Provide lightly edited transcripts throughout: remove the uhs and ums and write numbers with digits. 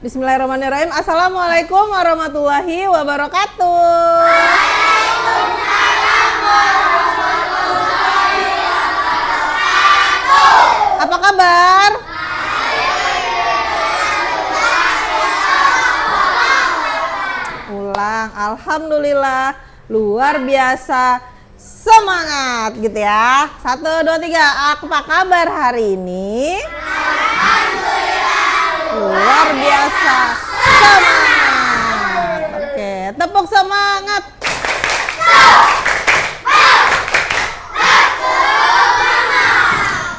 Bismillahirrahmanirrahim. Assalamualaikum warahmatullahi wabarakatuh. Waalaikumsalam warahmatullahi wabarakatuh. Apa kabar? Ulang. Alhamdulillah. Luar biasa. Semangat gitu ya. 1, 2, 3. Apa kabar hari ini? Luar biasa. Semangat. Oke, tepuk semangat.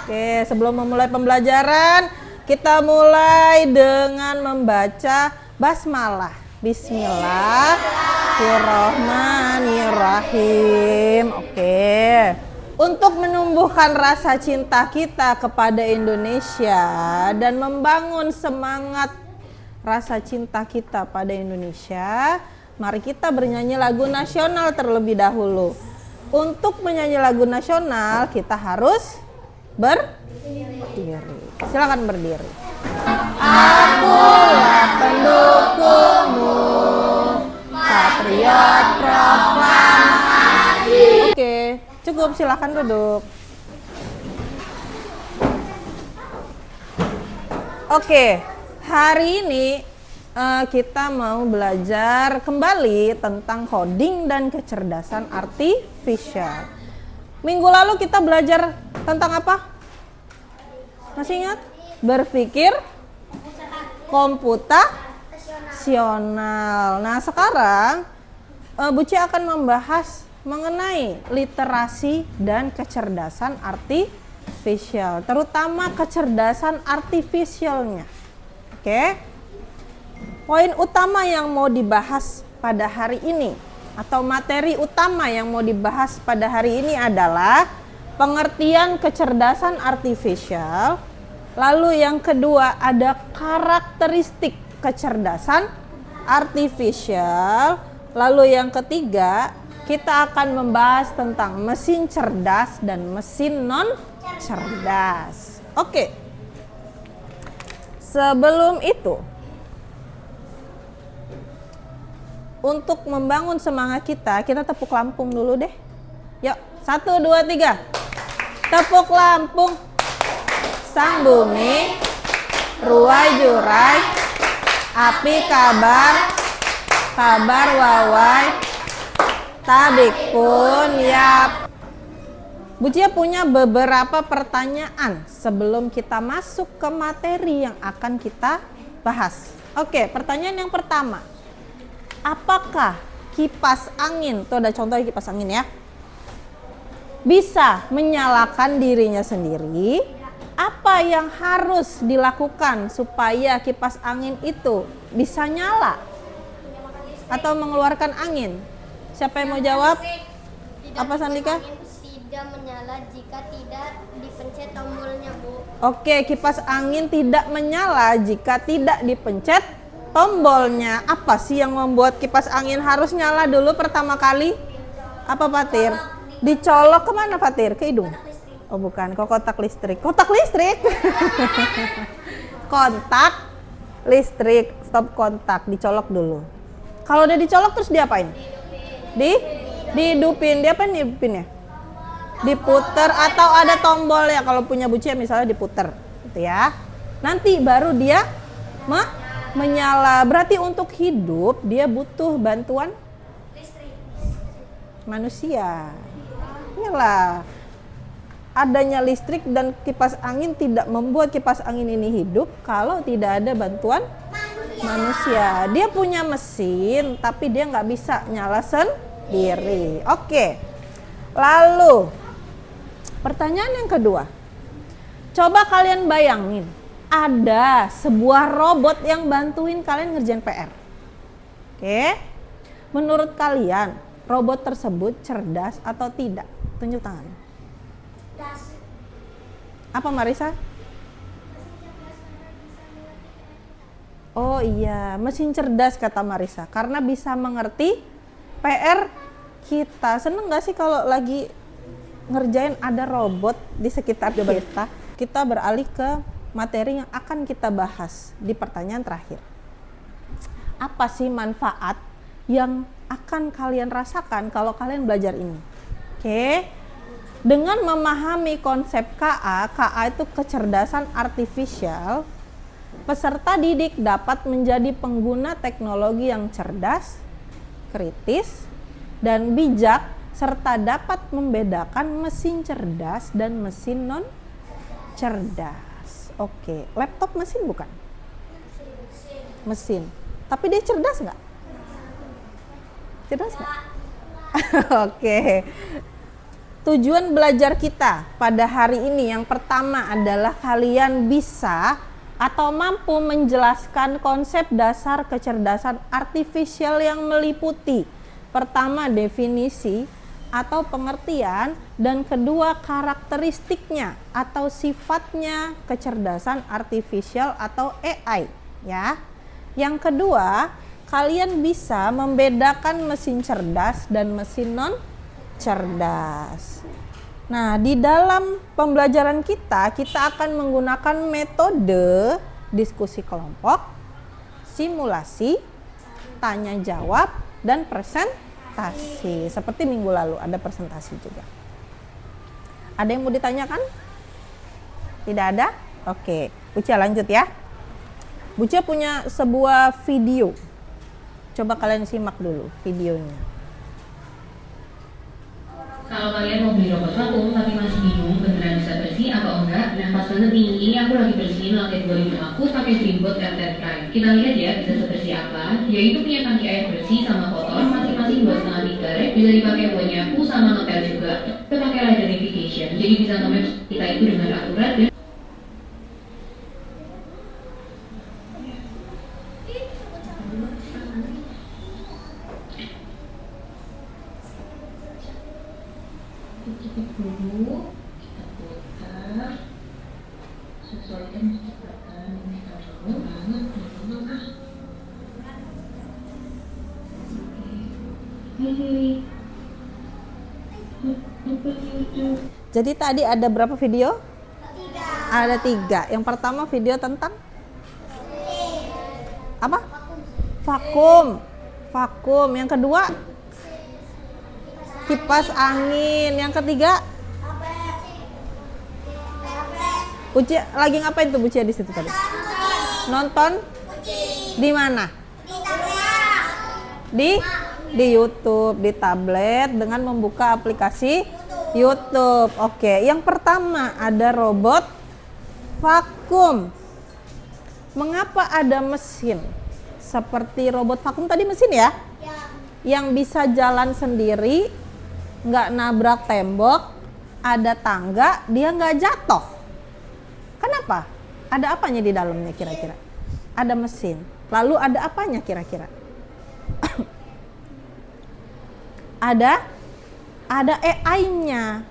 Oke, sebelum memulai pembelajaran, kita mulai dengan membaca basmalah. Bismillahirrahmanirrahim. Oke. Untuk menumbuhkan rasa cinta kita kepada Indonesia dan membangun semangat rasa cinta kita pada Indonesia, mari kita bernyanyi lagu nasional terlebih dahulu. Untuk menyanyi lagu nasional, kita harus berdiri. Silakan berdiri. Akulah pendukungmu, patriot proklamasi. Oke. Cukup, silakan duduk. Oke, hari ini kita mau belajar kembali tentang coding dan kecerdasan artifisial. Minggu lalu kita belajar tentang apa? Masih ingat? Berpikir komputasional. Nah, sekarang Bu Cia akan membahas mengenai literasi dan kecerdasan artifisial, terutama kecerdasan artifisialnya. Oke. Poin utama yang mau dibahas pada hari ini atau materi utama yang mau dibahas pada hari ini adalah pengertian kecerdasan artifisial. Lalu yang kedua ada karakteristik kecerdasan artifisial. Lalu yang ketiga kita akan membahas tentang mesin cerdas dan mesin non cerdas. Oke. Sebelum itu, untuk membangun semangat kita tepuk lampung dulu deh. Yuk, 1, 2, 3. Tepuk lampung. Sang bumi, ruai jurai, api kabar, kabar wawai, tabik pun yap. Bu Cia punya beberapa pertanyaan sebelum kita masuk ke materi yang akan kita bahas. Oke, pertanyaan yang pertama. Apakah kipas angin, tuh ada contohnya kipas angin ya, bisa menyalakan dirinya sendiri? Apa yang harus dilakukan supaya kipas angin itu bisa nyala atau mengeluarkan angin? Siapa yang mau jawab? Apa Sandika? Tidak menyala jika tidak dipencet tombolnya, Bu. Oke, kipas angin tidak menyala jika tidak dipencet tombolnya. Apa sih yang membuat kipas angin harus nyala dulu pertama kali? Apa Fatir? Dicolok kemana Fatir? Ke hidung? Oh bukan, ke kotak listrik. Kotak listrik? Kontak listrik, stop kontak, dicolok dulu. Kalau udah dicolok terus diapain? Dihidupin. Dia apa nih hidupinnya? Diputer atau ada tombol ya, kalau punya Bu Cia misalnya diputer gitu ya. Nanti baru dia menyala. Berarti untuk hidup dia butuh bantuan listrik manusia. Iyalah. Adanya listrik dan kipas angin tidak membuat kipas angin ini hidup kalau tidak ada bantuan manusia. Dia punya mesin tapi dia nggak bisa nyala sendiri. Oke. Lalu pertanyaan yang kedua. Coba kalian bayangin, ada sebuah robot yang bantuin kalian ngerjain PR. Oke. Menurut kalian, robot tersebut cerdas atau tidak? Tunjuk tangan. Apa Marisa? Oh iya, mesin cerdas kata Marisa, karena bisa mengerti PR kita. Seneng gak sih kalau lagi ngerjain ada robot di sekitar kita? Kita beralih ke materi yang akan kita bahas di pertanyaan terakhir. apa sih manfaat yang akan kalian rasakan kalau kalian belajar ini. Oke. Dengan memahami konsep KA itu kecerdasan artifisial, peserta didik dapat menjadi pengguna teknologi yang cerdas, kritis, dan bijak, serta dapat membedakan mesin cerdas dan mesin non cerdas. Oke, laptop mesin bukan? Mesin. Tapi dia cerdas nggak? Cerdas nggak? Oke. Tujuan belajar kita pada hari ini yang pertama adalah kalian bisa atau mampu menjelaskan konsep dasar kecerdasan artifisial yang meliputi pertama definisi atau pengertian, dan kedua karakteristiknya atau sifatnya kecerdasan artifisial atau AI ya. Yang kedua, kalian bisa membedakan mesin cerdas dan mesin non cerdas. Nah, di dalam pembelajaran kita akan menggunakan metode diskusi kelompok, simulasi, tanya jawab, dan presentasi. Seperti minggu lalu ada presentasi juga. Ada yang mau ditanyakan? Tidak ada? Oke, Bucia lanjut ya. Bucia punya sebuah video. Coba kalian simak dulu videonya. Kalau kalian mau beli robot vakum tapi masih bingung beneran bisa bersih atau enggak, nah pas banget nih, ini aku lagi bersihin lantai 2000 aku pakai Dreambot RT Prime. Kita lihat ya bisa sebersih apa, yaitu punya tangki air bersih sama kotor masing-masing 2,5 liter, bisa dipakai buat nyapu sama ngepel juga. Kita pakai radar navigation, jadi bisa nge-map kita itu dengan akurat dan dulu kita putar sesuaikan kecepatan kita dulu banget Jadi tadi ada berapa video? Ada 3. Yang pertama video tentang apa? Vakum. Yang kedua kipas angin. Yang ketiga Bucia lagi ngapain tuh Bucia di situ tadi? Nonton? Di mana? Di YouTube, di tablet dengan membuka aplikasi YouTube. Oke, yang pertama ada robot vakum. Mengapa ada mesin? Seperti robot vakum tadi mesin ya? Yang bisa jalan sendiri, nggak nabrak tembok, ada tangga, dia nggak jatuh. Kenapa? Ada apanya di dalamnya kira-kira? Ada mesin. Lalu ada apanya kira-kira? ada AI-nya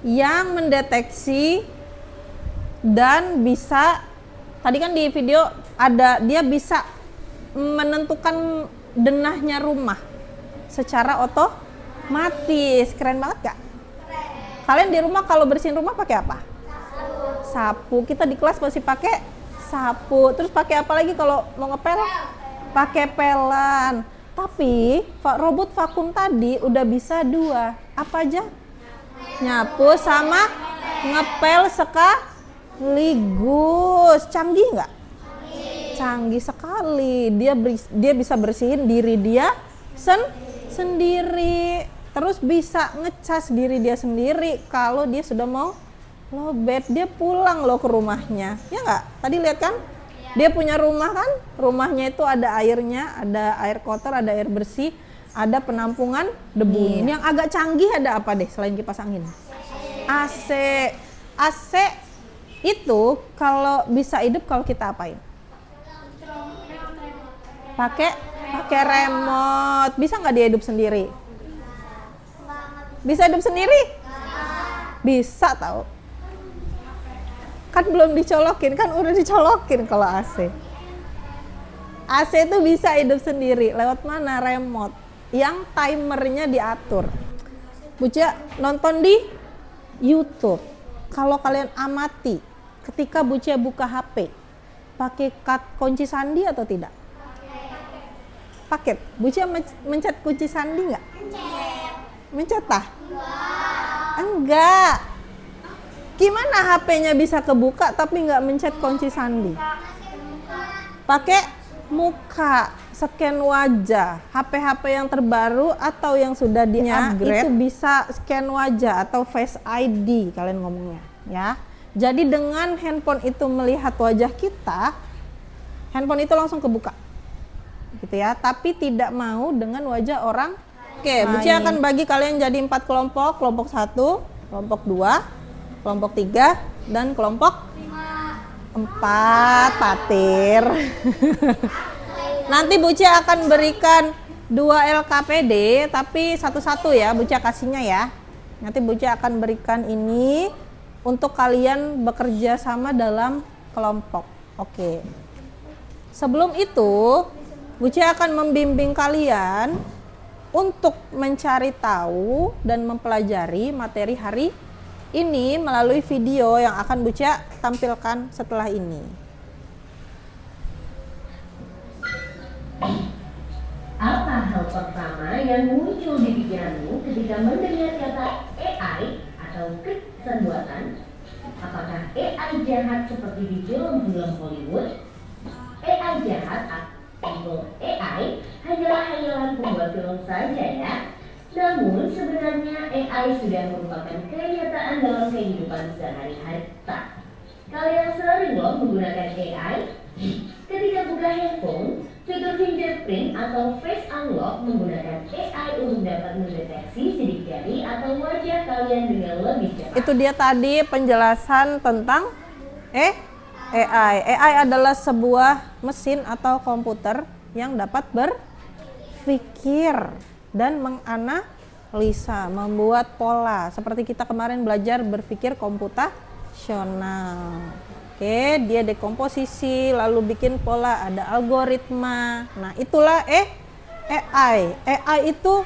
yang mendeteksi dan bisa, tadi kan di video ada, dia bisa menentukan denahnya rumah secara otomatis. Keren banget gak? Kalian di rumah kalau bersihin rumah pakai apa? Sapu. Kita di kelas masih pakai sapu. Terus pakai apa lagi kalau mau ngepel? Pakai pelan. Tapi robot vakum tadi udah bisa 2. Apa aja? Nyapu sama ngepel sekaligus. Canggih nggak? Canggih sekali. Dia bisa bersihin diri dia sendiri. Terus bisa ngecas diri dia sendiri kalau dia sudah mau lowbat. Dia pulang loh ke rumahnya. Ya nggak? Tadi lihat kan? Dia punya rumah kan? Rumahnya itu ada airnya, ada air kotor, ada air bersih, ada penampungan debu. Yang agak canggih ada apa deh selain kipas angin? AC. AC itu kalau bisa hidup kalau kita apain? Pakai remote. Bisa nggak dia hidup sendiri? Bisa hidup sendiri? Bisa tahu. Kan belum dicolokin, kan udah dicolokin kalau AC. AC itu bisa hidup sendiri. Lewat mana? Remote. Yang timernya diatur. Bucia nonton di YouTube. Kalau kalian amati, ketika Bucia buka HP, pakai kunci sandi atau tidak? Paket. Bucia mencet kunci sandi nggak? Mencet tah? Enggak. Gimana HP-nya bisa kebuka tapi nggak mencet kunci sandi? Pakai muka, scan wajah. HP-HP yang terbaru atau yang sudah di-upgrade itu bisa scan wajah atau Face ID kalian ngomongnya, ya. Jadi dengan handphone itu melihat wajah kita, handphone itu langsung kebuka. Gitu ya, tapi tidak mau dengan wajah orang. Oke, Bucia akan bagi kalian jadi 4 kelompok. Kelompok 1, kelompok 2, kelompok 3, dan kelompok 4, Patir. Nanti Bucia akan berikan 2 LKPD, tapi satu-satu ya, Bucia kasihnya ya. Nanti Bucia akan berikan ini untuk kalian bekerja sama dalam kelompok. Oke. Sebelum itu, Bucia akan membimbing kalian untuk mencari tahu dan mempelajari materi hari ini melalui video yang akan Bucia tampilkan setelah ini. Apa hal pertama yang muncul di pikiranmu ketika mendengar kata AI atau kecerdasan buatan? Apakah AI jahat seperti di film-film Hollywood? AI jahat atau AI hanyalah hayalan pembuat film saja ya. Namun sebenarnya AI sudah merupakan kenyataan dalam kehidupan sehari-hari kita. Kalian sering loh menggunakan AI. Ketika buka handphone, fitur fingerprint atau face unlock menggunakan AI untuk dapat mendeteksi sidik jari atau wajah kalian dengan lebih cepat. Itu dia tadi penjelasan tentang AI. AI adalah sebuah mesin atau komputer yang dapat berpikir dan menganalisa, membuat pola. Seperti kita kemarin belajar berpikir komputasional. Oke, dia dekomposisi, lalu bikin pola, ada algoritma. Nah, itulah AI. AI itu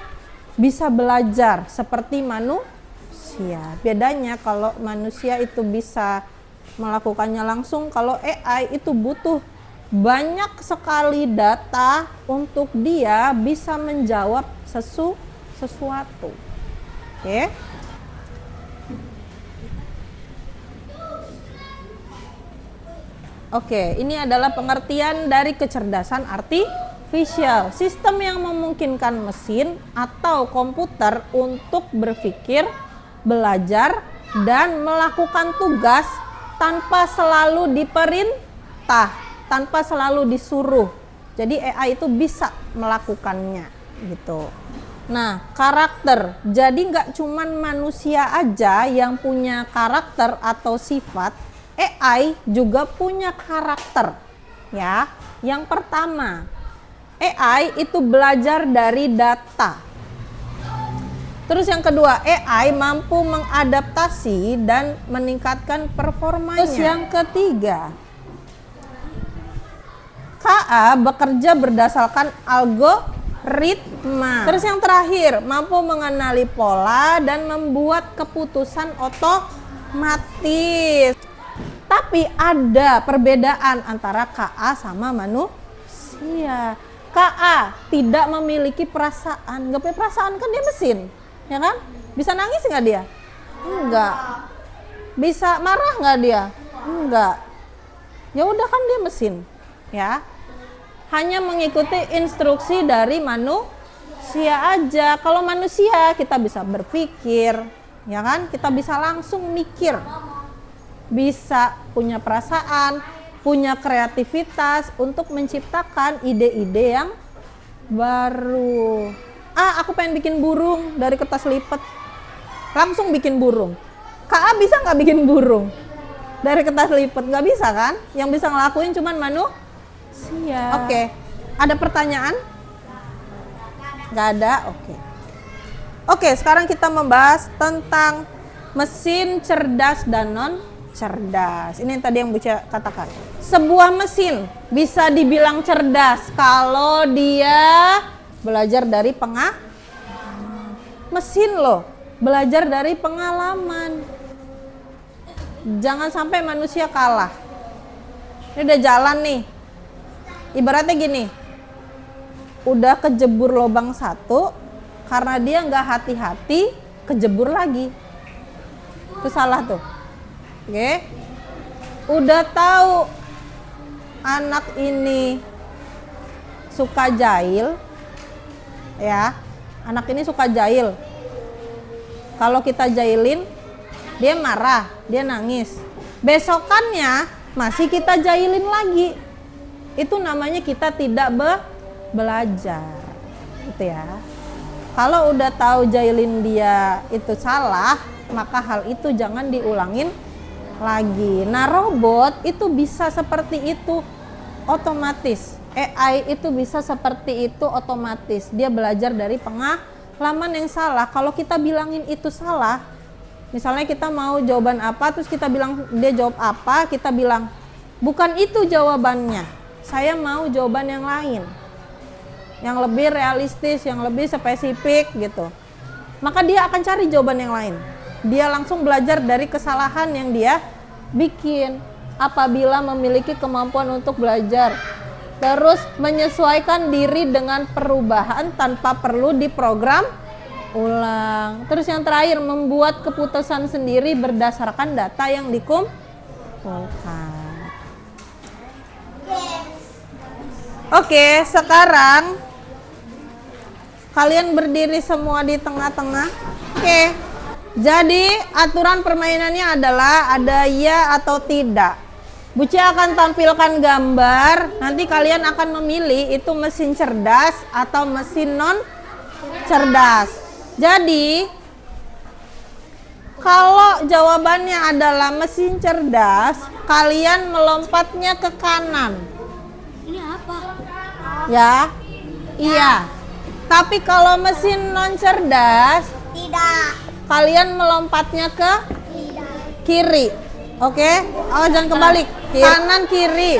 bisa belajar seperti manusia. Bedanya kalau manusia itu bisa melakukannya langsung, kalau AI itu butuh banyak sekali data untuk dia bisa menjawab sesuatu. Oke. Oke, ini adalah pengertian dari kecerdasan artifisial. Sistem yang memungkinkan mesin atau komputer untuk berpikir, belajar, dan melakukan tugas tanpa selalu diperintah, tanpa selalu disuruh. Jadi AI itu bisa melakukannya gitu. Nah, karakter. Jadi nggak cuman manusia aja yang punya karakter atau sifat, AI juga punya karakter. Ya. Yang pertama, AI itu belajar dari data. Terus yang kedua, AI mampu mengadaptasi dan meningkatkan performanya. Terus yang ketiga, KA bekerja berdasarkan algoritma. Terus yang terakhir, mampu mengenali pola dan membuat keputusan otomatis. Tapi ada perbedaan antara KA sama manusia. KA tidak memiliki perasaan. Nggak punya perasaan, kan dia mesin, ya kan? Bisa nangis nggak dia? Enggak. Bisa marah nggak dia? Enggak. Ya udah, kan dia mesin, ya. Hanya mengikuti instruksi dari manusia aja. Kalau manusia kita bisa berpikir, ya kan? Kita bisa langsung mikir, bisa punya perasaan, punya kreativitas untuk menciptakan ide-ide yang baru. Aku pengen bikin burung dari kertas lipat, langsung bikin burung. KA bisa nggak bikin burung dari kertas lipat? Nggak bisa kan? Yang bisa ngelakuin cuman manusia. Oke. Ada pertanyaan? Nggak ada? Oke, sekarang kita membahas tentang mesin cerdas dan non cerdas. Ini yang tadi yang Bucia katakan. Sebuah mesin bisa dibilang cerdas kalau dia belajar dari mesin loh, belajar dari pengalaman. Jangan sampai manusia kalah. Ini udah jalan nih. Ibaratnya gini. udah kejebur lubang satu, karena dia nggak hati-hati kejebur lagi. Itu salah tuh. Oke. Udah tahu anak ini suka jahil, ya. Anak ini suka jahil. Kalau kita jahilin, dia marah, dia nangis. Besokannya masih kita jahilin lagi. Itu namanya kita tidak belajar. Gitu ya. Kalau udah tahu jahilin dia itu salah, maka hal itu jangan diulangin lagi. Nah, robot itu bisa seperti itu otomatis. AI itu bisa seperti itu otomatis. Dia belajar dari pengalaman yang salah. Kalau kita bilangin itu salah, misalnya kita mau jawaban apa, terus kita bilang dia jawab apa, kita bilang bukan itu jawabannya. Saya mau jawaban yang lain, yang lebih realistis, yang lebih spesifik gitu. Maka dia akan cari jawaban yang lain. Dia langsung belajar dari kesalahan yang dia bikin apabila memiliki kemampuan untuk belajar. Terus menyesuaikan diri dengan perubahan tanpa perlu diprogram ulang. Terus yang terakhir, membuat keputusan sendiri berdasarkan data yang dikumpulkan. Oke, sekarang kalian berdiri semua di tengah-tengah. Oke. Jadi aturan permainannya adalah ada ya atau tidak. Buci akan tampilkan gambar. Nanti kalian akan memilih itu mesin cerdas atau mesin non cerdas. Jadi kalau jawabannya adalah mesin cerdas, kalian melompatnya ke kanan. Ini apa? Ya. Iya. Tapi kalau mesin non cerdas, Tidak. kalian melompatnya ke Tidak. kiri. Oke? Oh, jangan kebalik. Kanan kiri.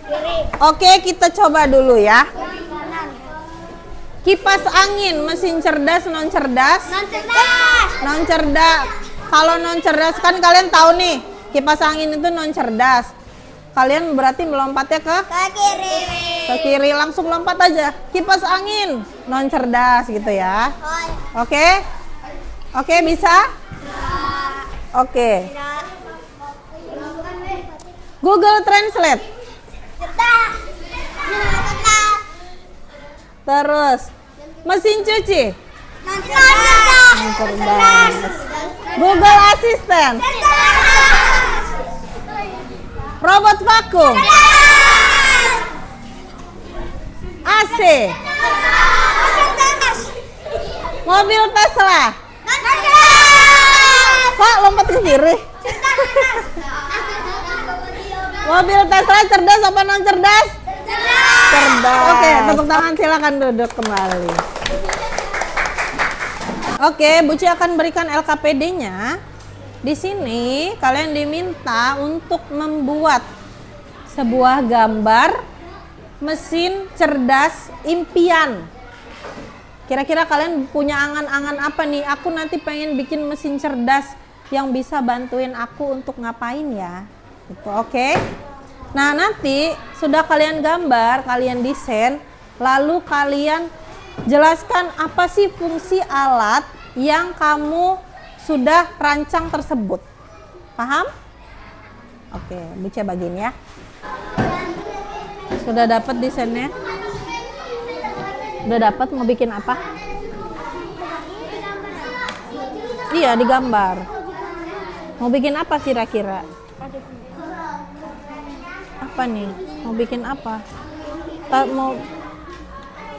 Kiri. Oke, kita coba dulu ya. Kanan. Kipas angin, mesin cerdas, non cerdas? Non cerdas. Non cerdas. Kalau non cerdas kan kalian tahu nih, kipas angin itu non cerdas. Kalian berarti melompatnya ke kiri. kiri, langsung lompat aja. Kipas angin, non cerdas gitu ya. Oke? Oke, bisa? Oke. Google Translate. Cerdas. Cerdas. Terus mesin cuci. Non cerdas. Non cerdas. Google Assistant. Robot vakum. AC. Mobil Tesla. Kok lompat ke kiri? Mobil Tesla cerdas apa non cerdas? Cerdas. Oke, tepuk tangan, silakan duduk kembali. Oke, Buci akan berikan LKPD-nya. Di sini kalian diminta untuk membuat sebuah gambar mesin cerdas impian. Kira-kira kalian punya angan-angan apa nih? Aku nanti pengen bikin mesin cerdas yang bisa bantuin aku untuk ngapain ya? Gitu, oke? Nah, nanti sudah kalian gambar, kalian desain, lalu kalian jelaskan apa sih fungsi alat yang kamu sudah rancang tersebut. Paham? Oke, Buci bagiin ya. Sudah dapat desainnya? Udah dapat, mau bikin apa? Iya, digambar. Mau bikin apa kira-kira? Apa nih? Mau bikin apa?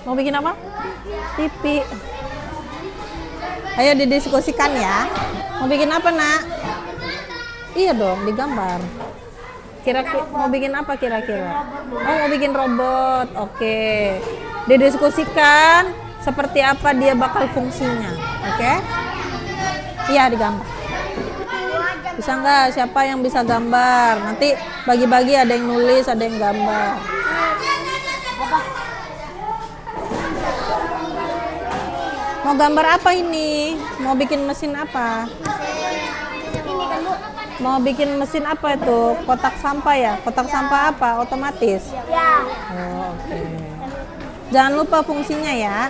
Mau bikin apa? TV. Ayo didiskusikan ya. Mau bikin apa, Nak? Iya dong, digambar. Kira-kira mau bikin apa kira-kira? Oh, mau bikin robot. Oke. Didiskusikan seperti apa dia bakal fungsinya. Oke? Iya, digambar. Bisa nggak? Siapa yang bisa gambar? Nanti bagi-bagi, ada yang nulis, ada yang gambar. Mau gambar apa ini? Mau bikin mesin apa? Mau bikin mesin apa itu? Kotak sampah ya? Kotak sampah apa? Otomatis? Ya. Oh, oke. Jangan lupa fungsinya ya.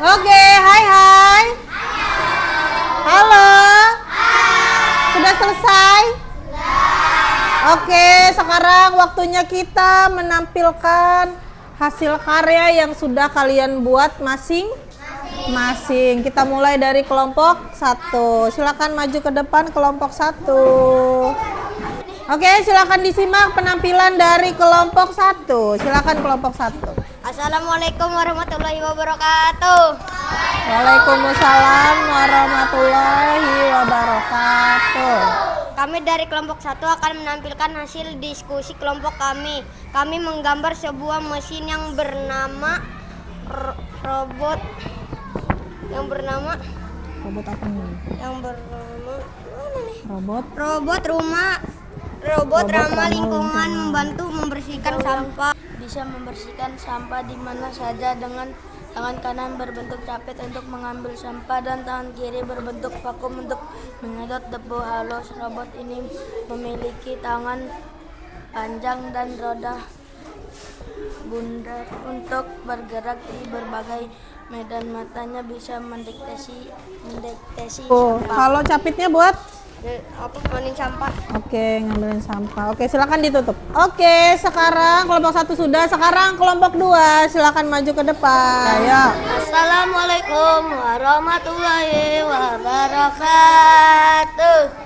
Oke, hai. Halo. Sudah selesai? Oke, sekarang waktunya kita menampilkan hasil karya yang sudah kalian buat masing-masing. Kita mulai dari kelompok 1. Silakan maju ke depan kelompok 1. Oke, silakan disimak penampilan dari kelompok 1. Silakan kelompok 1. Assalamualaikum warahmatullahi wabarakatuh. Waalaikumsalam warahmatullahi wabarakatuh. Kami dari kelompok 1 akan menampilkan hasil diskusi kelompok kami. Kami menggambar sebuah mesin yang bernama robot Robot apa nih? Robot ramah lingkungan membantu membersihkan sampah. Bisa membersihkan sampah di mana saja dengan tangan kanan berbentuk capit untuk mengambil sampah dan tangan kiri berbentuk vakum untuk menyedot debu halus. Robot ini memiliki tangan panjang dan roda bundar untuk bergerak di berbagai medan. Matanya bisa mendeteksi sampah. Kalau capitnya buat Manin sampah. Oke, ngambilin sampah. Oke, silakan ditutup. Oke, sekarang kelompok 1 sudah. Sekarang kelompok 2, silakan maju ke depan. Ayo. Assalamualaikum warahmatullahi wabarakatuh.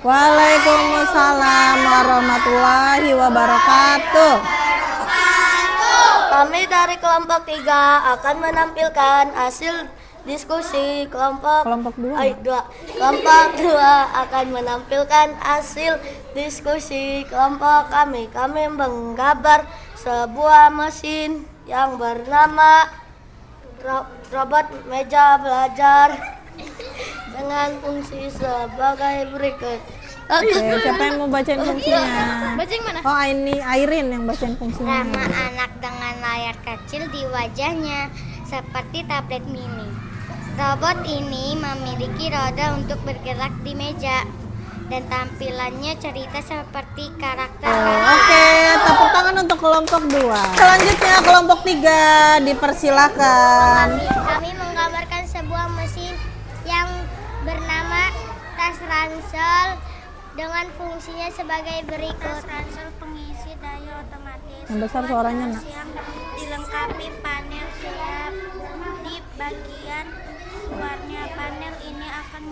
Waalaikumsalam warahmatullahi wabarakatuh. Kami dari kelompok 3 akan menampilkan hasil diskusi kelompok 2. Kelompok 2 akan menampilkan hasil diskusi kelompok kami. Kami menggambar sebuah mesin yang bernama robot meja belajar dengan fungsi sebagai berikut. Oke, siapa yang mau bacain fungsinya? Baca yang mana? Oh, ini Airin yang bacain fungsinya. Nama anak dengan layar kecil di wajahnya seperti tablet mini. Robot ini memiliki roda untuk bergerak di meja dan tampilannya cerita seperti karakter. Oke, tepuk tangan untuk kelompok 2. Selanjutnya kelompok 3, dipersilakan. Kami menggambarkan sebuah mesin yang bernama tas ransel dengan fungsinya sebagai berikut. Tas ransel pengisi daya otomatis. Yang besar suaranya, Nak. Yang dilengkapi panel siap di bagian luarnya. Panel ini akan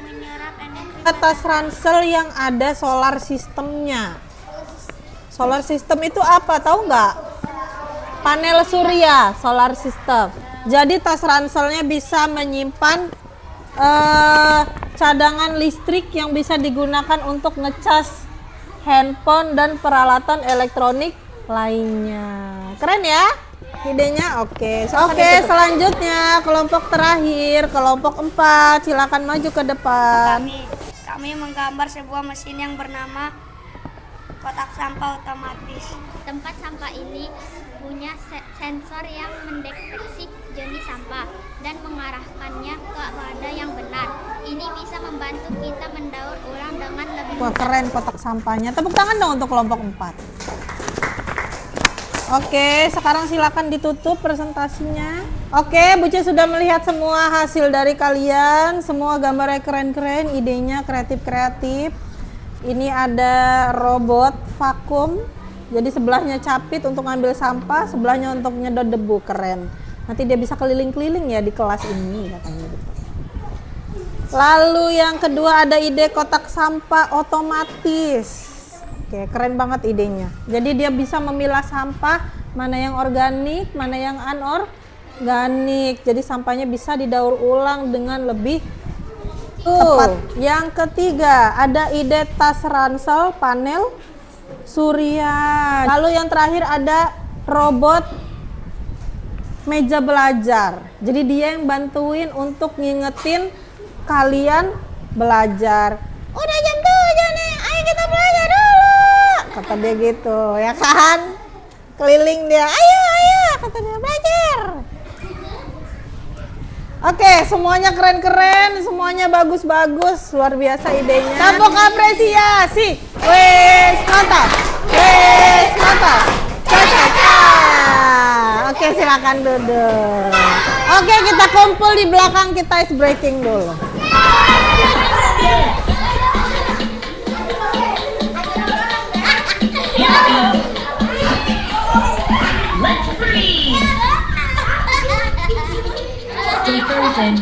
menyerap energi. Tas ransel yang ada solar sistemnya. Solar system itu apa? Tahu nggak? Panel surya, solar system. Jadi tas ranselnya bisa menyimpan cadangan listrik yang bisa digunakan untuk ngecas handphone dan peralatan elektronik lainnya. Keren ya idenya? Oke, selanjutnya kelompok terakhir, kelompok 4, silakan maju ke depan. Kami menggambar sebuah mesin yang bernama kotak sampah otomatis. Tempat sampah ini punya sensor yang mendeteksi jenis sampah dan mengarahkannya ke wadah yang benar. Ini bisa membantu kita mendaur ulang dengan lebih Wah, keren kotak sampahnya. Tepuk tangan dong untuk kelompok 4. Oke, sekarang silakan ditutup presentasinya. Oke, Bu Ce sudah melihat semua hasil dari kalian. Semua gambarnya keren-keren, idenya kreatif-kreatif. Ini ada robot vakum. Jadi sebelahnya capit untuk ngambil sampah, sebelahnya untuk nyedot debu. Keren. Nanti dia bisa keliling-keliling ya di kelas ini katanya gitu. Lalu yang kedua ada ide kotak sampah otomatis. Oke, keren banget idenya. Jadi dia bisa memilah sampah, mana yang organik, mana yang anorganik. Jadi sampahnya bisa didaur ulang dengan lebih tepat. Yang ketiga, ada ide tas ransel panel surya. Lalu yang terakhir ada robot meja belajar. Jadi dia yang bantuin untuk ngingetin kalian belajar. Udah jam 7 nih, ayo kita belajar dulu. Kata dia gitu, ya kan? Keliling dia, ayo, kata dia belajar. Oke, semuanya keren-keren, semuanya bagus-bagus, luar biasa idenya. Tepuk apresiasi. Wes, mantap. Wes, mantap. Oke, silakan duduk. Oke, kita kumpul di belakang, kita ice breaking dulu. Let's freeze! Stay frozen.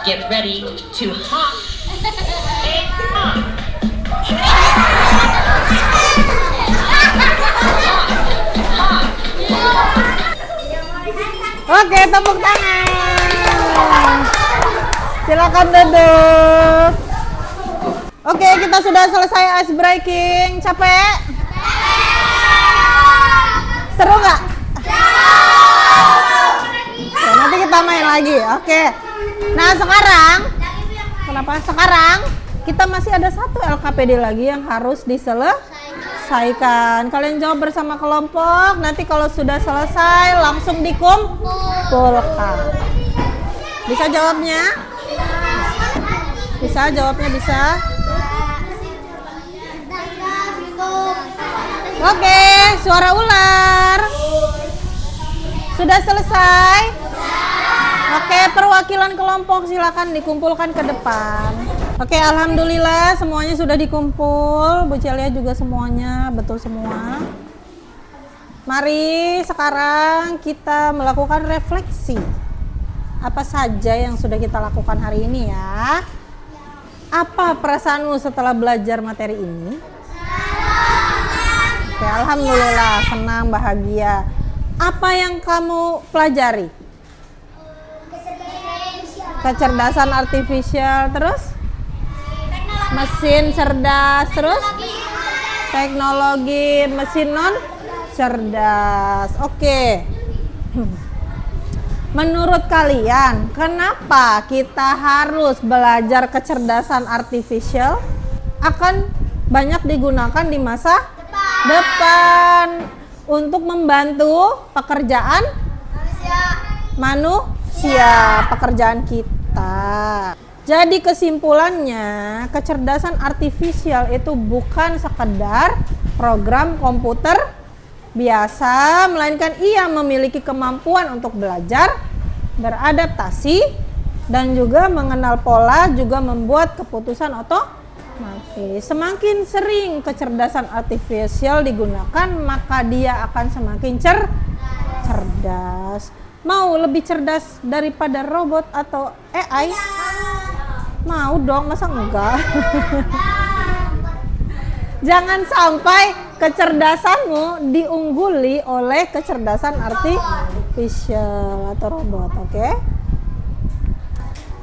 Get ready to hop and hop. Oke, tepuk tangan. Silakan duduk. Oke, kita sudah selesai ice breaking. Capek? Seru nggak? Oke, nanti kita main lagi. Oke. Nah, sekarang kenapa? Sekarang kita masih ada satu LKPD lagi yang harus diselesaikan. Kalian jawab bersama kelompok. Nanti kalau sudah selesai langsung dikumpulkan. Bisa jawabnya? Bisa jawabnya bisa? Oke, suara ular. Sudah selesai? Oke, perwakilan kelompok silakan dikumpulkan ke depan. Oke, alhamdulillah semuanya sudah dikumpul. Bu Celia juga semuanya betul semua. Mari sekarang kita melakukan refleksi. Apa saja yang sudah kita lakukan hari ini ya? Apa perasaanmu setelah belajar materi ini? Oke, alhamdulillah senang, bahagia. Apa yang kamu pelajari? Kecerdasan artifisial, terus mesin cerdas, terus teknologi mesin non cerdas. Oke. Menurut kalian, kenapa kita harus belajar kecerdasan artifisial? Akan banyak digunakan di masa depan untuk membantu pekerjaan manusia, pekerjaan kita. Jadi kesimpulannya, kecerdasan artifisial itu bukan sekedar program komputer biasa, melainkan ia memiliki kemampuan untuk belajar, beradaptasi, dan juga mengenal pola, juga membuat keputusan otomatis. Semakin sering kecerdasan artifisial digunakan, maka dia akan semakin cerdas. Mau lebih cerdas daripada robot atau AI? Mau dong, masa enggak? Jangan sampai kecerdasanmu diungguli oleh kecerdasan artifisial atau robot, oke?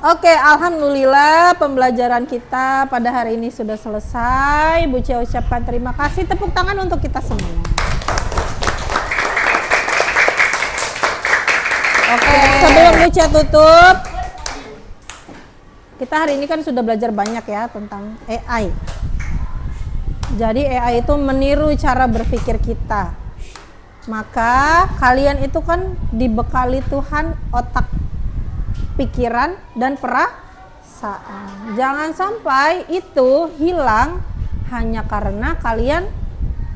Oke, alhamdulillah pembelajaran kita pada hari ini sudah selesai. Bu Cia ucapkan terima kasih. Tepuk tangan untuk kita semua. Oke, sebelum Bu Cia tutup, kita hari ini kan sudah belajar banyak ya tentang AI. Jadi AI itu meniru cara berpikir kita. Maka kalian itu kan dibekali Tuhan otak, pikiran, dan perasaan. Jangan sampai itu hilang hanya karena kalian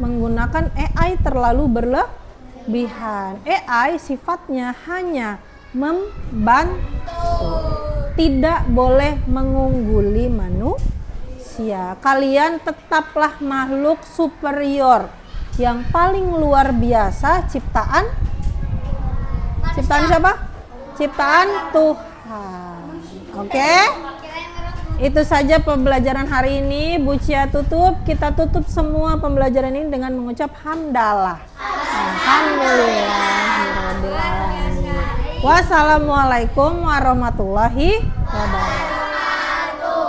menggunakan AI terlalu berlebihan. AI sifatnya hanya membantu, tidak boleh mengungguli manusia. Kalian tetaplah makhluk superior yang paling luar biasa, ciptaan siapa? Ciptaan Tuhan. Oke? Itu saja pembelajaran hari ini. Bu Cia tutup. Kita tutup semua pembelajaran ini dengan mengucap hamdalah. Alhamdulillah. Wassalamualaikum warahmatullahi wabarakatuh.